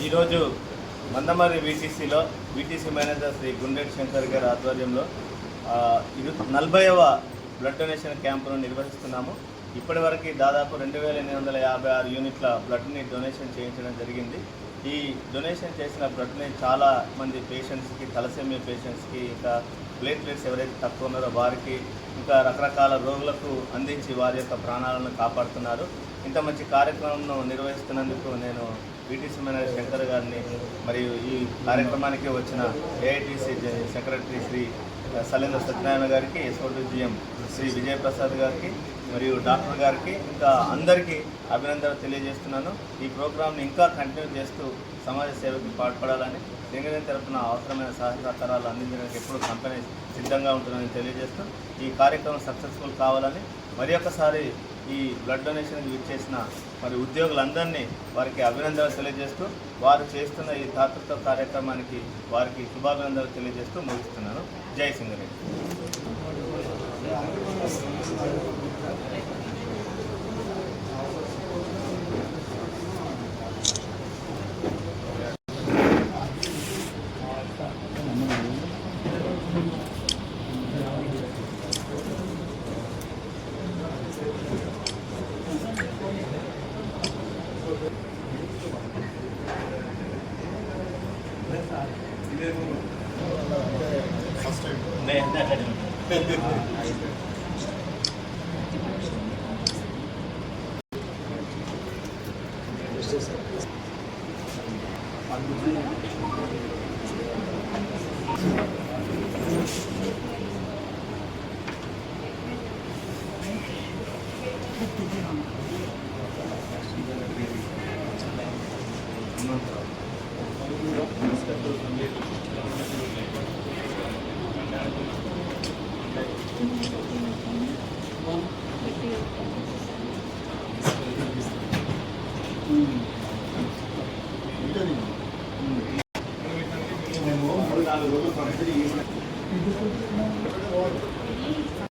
ఈరోజు Mandamarri VTC manager Shri Gundeti Shankar గారి ఆధ్వర్యంలో 40వ బ్లడ్ డొనేషన్ క్యాంపును నిర్వహిస్తున్నాము. ఇప్పటివరకు దాదాపు 2856 యూనిట్ల బ్లడ్ని డొనేషన్ చేయించడం జరిగింది. ఈ డొనేషన్ చేసిన బ్లడ్ని చాలా మంది పేషెంట్స్కి, తలసేమియా పేషెంట్స్కి, ఇంకా ప్లేట్లెట్స్ ఎవరైతే తక్కువ ఉన్నారో వారికి, ఇంకా రకరకాల రోగులకు అందించి వారి యొక్క ప్రాణాలను కాపాడుతున్నారు. ఇంత మంచి కార్యక్రమంను నిర్వహిస్తున్నందుకు నేను వీటీసీ మేనేజర్ శంకర్ గారిని మరియు ఈ కార్యక్రమానికి వచ్చిన ఏఐటీసీ సెక్రటరీ శ్రీ సలేంద్ర సత్యనారాయణ గారికి, ఎస్ఓటీజీఎం శ్రీ విజయప్రసాద్ గారికి మరియు డాక్టర్ గారికి, ఇంకా అందరికీ అభినందనలు తెలియజేస్తున్నాను. ఈ ప్రోగ్రాంని ఇంకా కంటిన్యూ చేస్తూ సమాజ సేవకి పాటుపడాలని, సింగరేణి తరఫున అవసరమైన సహకారాలు అందించడానికి ఎప్పుడు కంపెనీ సిద్ధంగా ఉంటుందని తెలియజేస్తూ ఈ కార్యక్రమం సక్సెస్ఫుల్ కావాలని మరి ఒకసారి ఈ బ్లడ్ డొనేషన్ విచ్చేసిన మరి ఉద్యోగులందరినీ వారికి అభినందనలు తెలియజేస్తూ వారు చేస్తున్న ఈ తాతృత్వ కార్యక్రమానికి వారికి శుభాభినందనలు తెలియజేస్తూ ముగిస్తున్నాను. జై సింగరేణి.